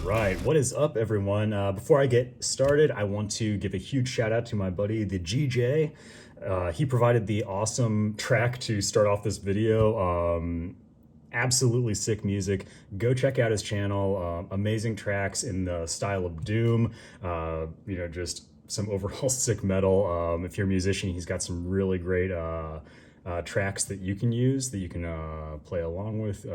right, what is up, everyone? Before I get started, I want to give a huge shout out to my buddy, the GJ. He provided the awesome track to start off this video. Absolutely sick music. Go check out his channel. Amazing tracks in the style of Doom. Just some overall sick metal. If you're a musician, he's got some really great tracks that you can use, that you can play along with,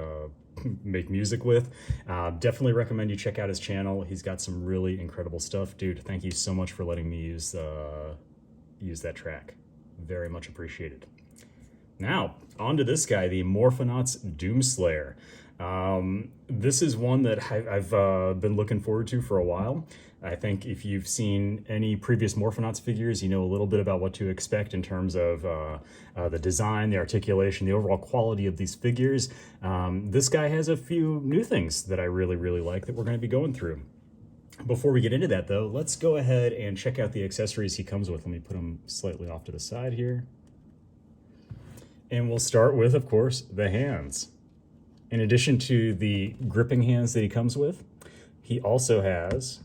make music with. Definitely recommend you check out his channel. He's got some really incredible stuff. Dude, thank you so much for letting me use that track. Very much appreciated. Now, on to this guy, the Morphonauts Doomslayer. This is one that I've been looking forward to for a while. I think if you've seen any previous Morphonauts figures, you know a little bit about what to expect in terms of the design, the articulation, the overall quality of these figures. This guy has a few new things that I really, really like that we're going to be going through. Before we get into that, though, let's go ahead and check out the accessories he comes with. Let me put them slightly off to the side here. And we'll start with, of course, the hands. In addition to the gripping hands that he comes with, he also has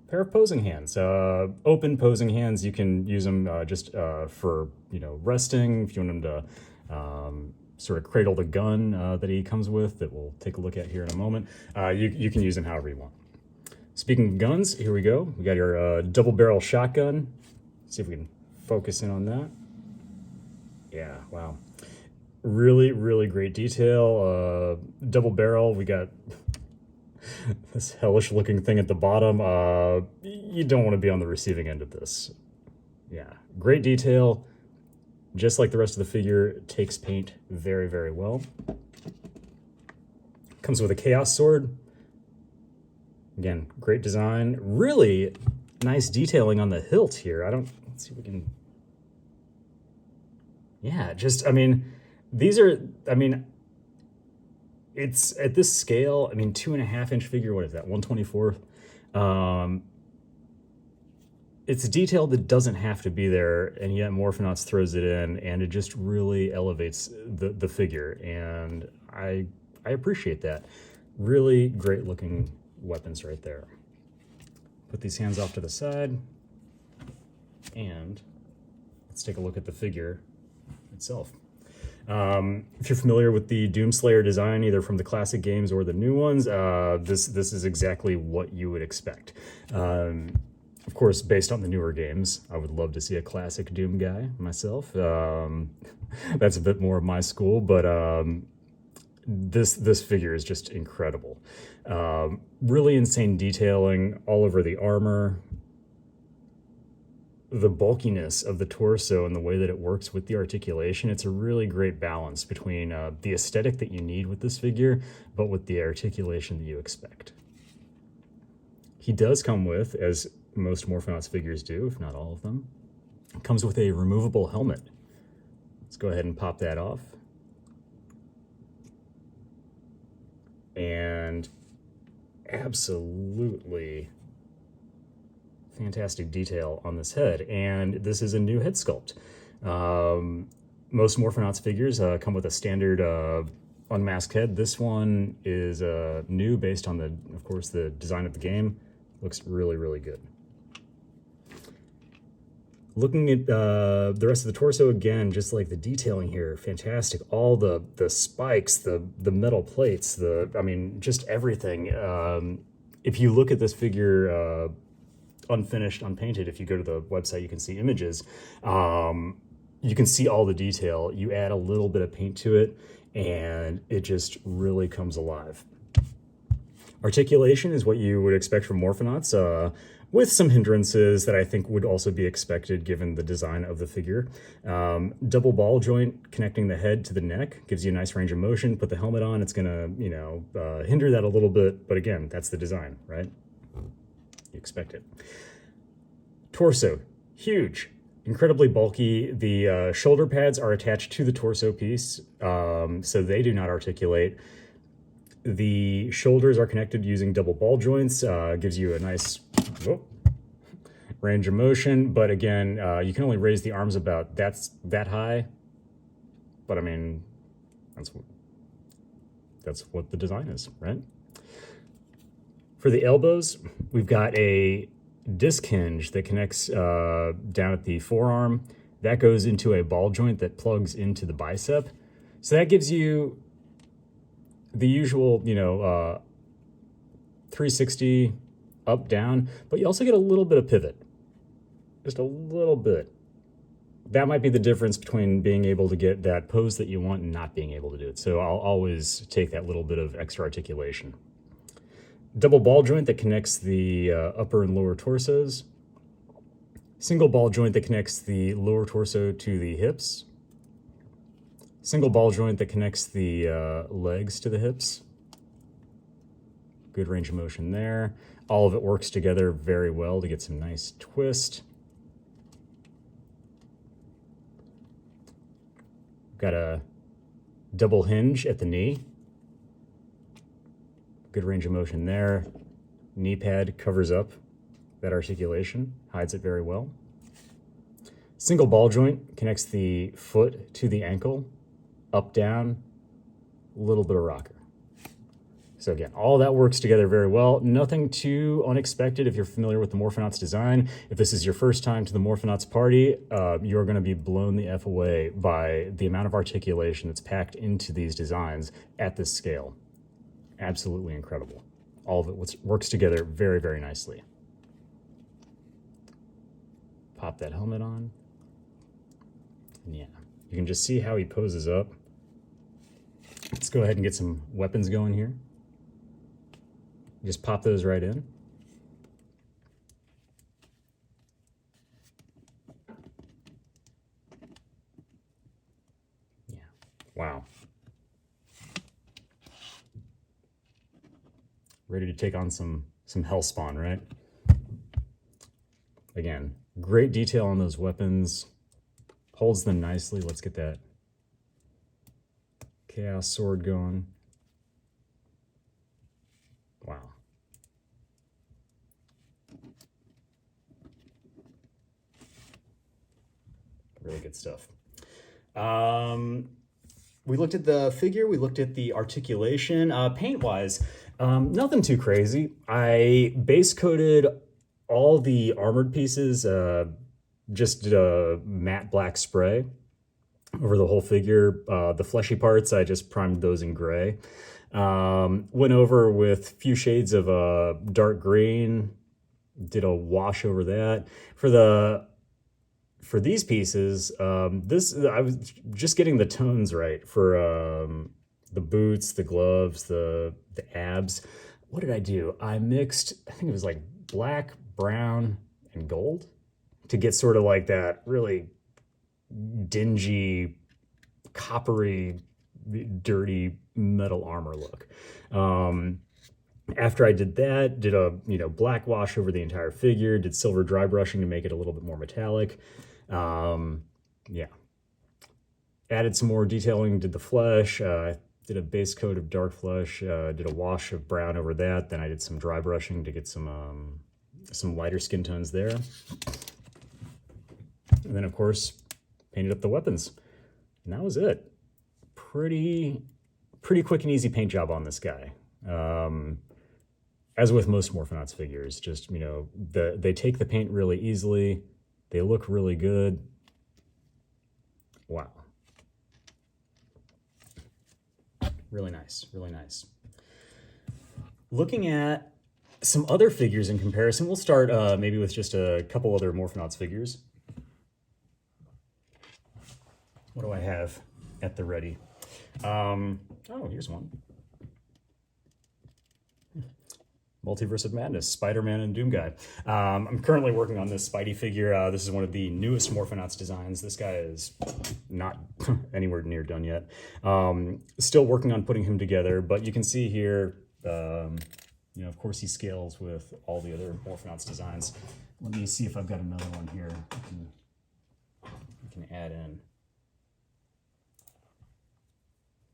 a pair of posing hands. Open posing hands. You can use them just for, resting. If you want him to sort of cradle the gun that he comes with, that we'll take a look at here in a moment. You can use them however you want. Speaking of guns, here we go. We got your double barrel shotgun. Let's see if we can focus in on that. Yeah, wow. Really, really great detail. Double barrel. We got this hellish looking thing at the bottom. You don't want to be on the receiving end of this. Yeah, great detail. Just like the rest of the figure, takes paint very, very well. Comes with a Chaos Sword. Again, great design. Really nice detailing on the hilt here. Let's see if we can... Yeah, these are, it's at this scale, 2.5-inch figure, what is that, 1/24th? It's a detail that doesn't have to be there, and yet Morphonauts throws it in, and it just really elevates the figure, and I appreciate that. Really great looking weapons right there. Put these hands off to the side, and let's take a look at the figure itself. If you're familiar with the Doomslayer design, either from the classic games or the new ones, this is exactly what you would expect. Of course, based on the newer games, I would love to see a classic Doom guy myself. That's a bit more of my school, but this figure is just incredible. Really insane detailing all over the armor. The bulkiness of the torso and the way that it works with the articulation, it's a really great balance between the aesthetic that you need with this figure, but with the articulation that you expect. He does come with, as most Morphonauts figures do, if not all of them, comes with a removable helmet. Let's go ahead and pop that off. And absolutely fantastic detail on this head, and this is a new head sculpt. Most Morphonauts figures come with a standard unmasked head. This one is new, based on of course, the design of the game. Looks really, really good. Looking at the rest of the torso, again, just like the detailing here, fantastic. All the spikes, the metal plates, just everything. If you look at this figure unfinished, unpainted, if you go to the website, you can see images. You can see all the detail. You add a little bit of paint to it, and it just really comes alive. Articulation is what you would expect from Morphonauts, with some hindrances that I think would also be expected given the design of the figure. Double ball joint connecting the head to the neck gives you a nice range of motion. Put the helmet on, it's gonna, hinder that a little bit, but again, that's the design, right? You expect it. Torso, huge, incredibly bulky. The shoulder pads are attached to the torso piece, so they do not articulate. The shoulders are connected using double ball joints, gives you a nice range of motion, but again, you can only raise the arms about that high, but that's what the design is, right? For the elbows, we've got a disc hinge that connects down at the forearm. That goes into a ball joint that plugs into the bicep. So that gives you the usual, 360 up, down, but you also get a little bit of pivot. Just a little bit. That might be the difference between being able to get that pose that you want and not being able to do it. So I'll always take that little bit of extra articulation. Double ball joint that connects the upper and lower torsos. Single ball joint that connects the lower torso to the hips. Single ball joint that connects the legs to the hips. Good range of motion there. All of it works together very well to get some nice twist. Got a double hinge at the knee. Good range of motion there. Knee pad covers up that articulation, hides it very well. Single ball joint connects the foot to the ankle, up, down, a little bit of rocker. So again, all that works together very well. Nothing too unexpected if you're familiar with the Morphonauts design. If this is your first time to the Morphonauts party, you're gonna be blown the F away by the amount of articulation that's packed into these designs at this scale. Absolutely incredible. All of it works together very, very nicely. Pop that helmet on. And yeah, you can just see how he poses up. Let's go ahead and get some weapons going here. Just pop those right in. Yeah, wow. Ready to take on some hellspawn, right? Again, great detail on those weapons. Holds them nicely. Let's get that Chaos Sword going. Wow. Really good stuff. We looked at the figure, we looked at the articulation. Paint-wise, nothing too crazy. I base coated all the armored pieces, just did a matte black spray over the whole figure. The fleshy parts, I just primed those in gray. Went over with a few shades of dark green, did a wash over that. For these pieces, I was just getting the tones right for the boots, the gloves, the abs. What did I do? I mixed, I think it was like black, brown, and gold to get sort of like that really dingy, coppery, dirty metal armor look. After I did that, did a black wash over the entire figure, did silver dry brushing to make it a little bit more metallic. Yeah. Added some more detailing, did the flesh, did a base coat of dark flesh, did a wash of brown over that. Then I did some dry brushing to get some lighter skin tones there. And then of course, painted up the weapons. And that was it. Pretty quick and easy paint job on this guy. As with most Morphonauts figures, just, they take the paint really easily. They look really good. Wow. Really nice, really nice. Looking at some other figures in comparison, we'll start maybe with just a couple other Morphonauts figures. What do I have at the ready? Oh, here's one. Multiverse of Madness, Spider-Man and Doom Guy. I'm currently working on this Spidey figure. This is one of the newest Morphonauts designs. This guy is not anywhere near done yet. Still working on putting him together, but you can see here, of course he scales with all the other Morphonauts designs. Let me see if I've got another one here we can add in.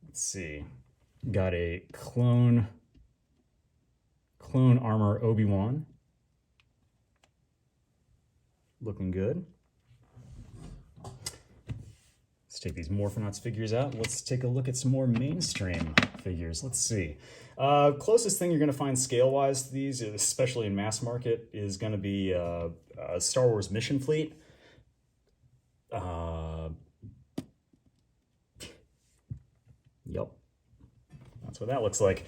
Let's see. Got a clone armor Obi-Wan. Looking good. Let's Let's take these Morphonauts figures out. Let's take a look at some more mainstream figures. Let's see. Closest thing you're going to find scale-wise to these, especially in mass market, is going to be Star Wars Mission Fleet. Yep, that's what that looks like.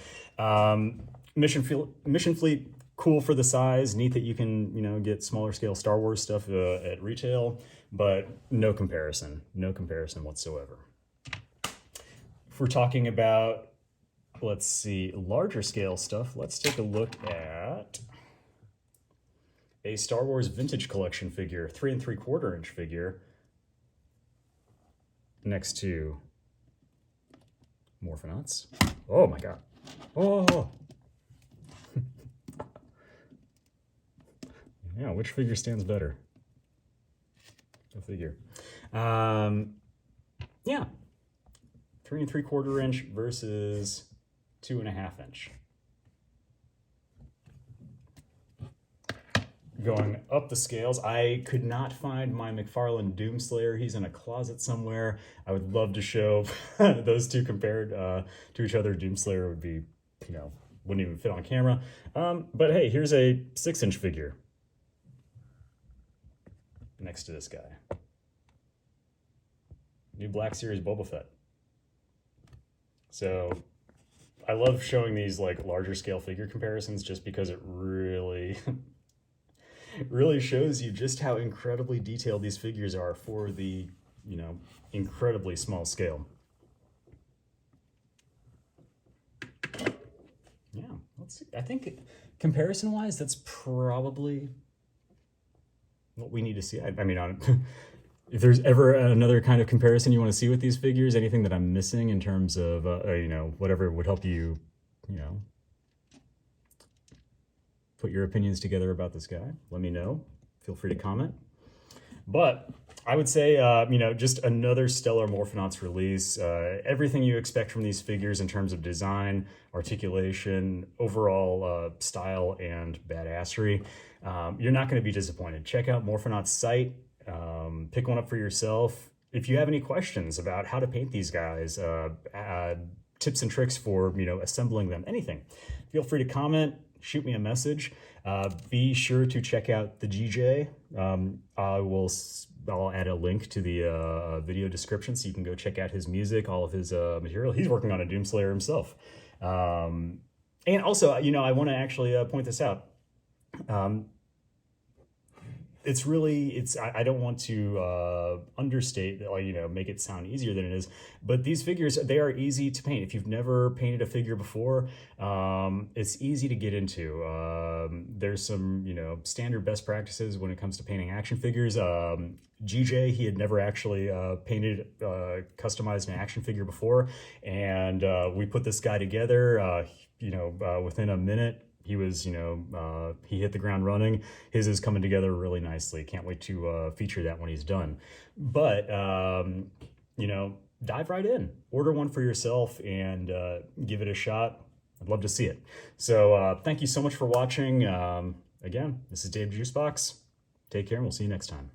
Mission Fleet, cool for the size. Neat that you can, you know, get smaller scale Star Wars stuff at retail, but no comparison whatsoever. If we're talking about, let's see, larger scale stuff, let's take a look at a Star Wars Vintage Collection figure, 3 3/4 inch figure, next to Morphonauts. Oh my god. Oh. Yeah, which figure stands better? Go figure. Yeah. 3 3/4 inch versus 2.5 inch. Going up the scales, I could not find my McFarlane Doomslayer. He's in a closet somewhere. I would love to show those two compared to each other. Doomslayer would be, you know, wouldn't even fit on camera. But hey, here's a 6-inch figure next to this guy. New Black Series Boba Fett. So I love showing these like larger scale figure comparisons just because it really really shows you just how incredibly detailed these figures are for the, you know, incredibly small scale. Yeah, let's see. I think comparison wise, that's probably what we need to see. I mean, if there's ever another kind of comparison you want to see with these figures, anything that I'm missing in terms of, you know, whatever would help you, you know, put your opinions together about this guy, let me know. Feel free to comment. But I would say, you know, just another stellar Morphonauts release. Everything you expect from these figures in terms of design, articulation, overall style, and badassery. You're not going to be disappointed. Check out Morphonauts' site. Pick one up for yourself. If you have any questions about how to paint these guys, tips and tricks for, you know, assembling them, anything, feel free to comment. Shoot me a message. Be sure to check out the GJ. I'll add a link to the video description so you can go check out his music, all of his material. He's working on a Doomslayer himself. And also, you know, I want to actually point this out. It's really, I don't want to understate, you know, make it sound easier than it is, but these figures, they are easy to paint. If you've never painted a figure before, it's easy to get into. There's some, you know, standard best practices when it comes to painting action figures. GJ, he had never actually painted, customized an action figure before, and we put this guy together, you know, within a minute. He was, you know, he hit the ground running. His is coming together really nicely. Can't wait to feature that when he's done. But, you know, dive right in. Order one for yourself and give it a shot. I'd love to see it. So thank you so much for watching. Again, this is Dave Juicebox. Take care and we'll see you next time.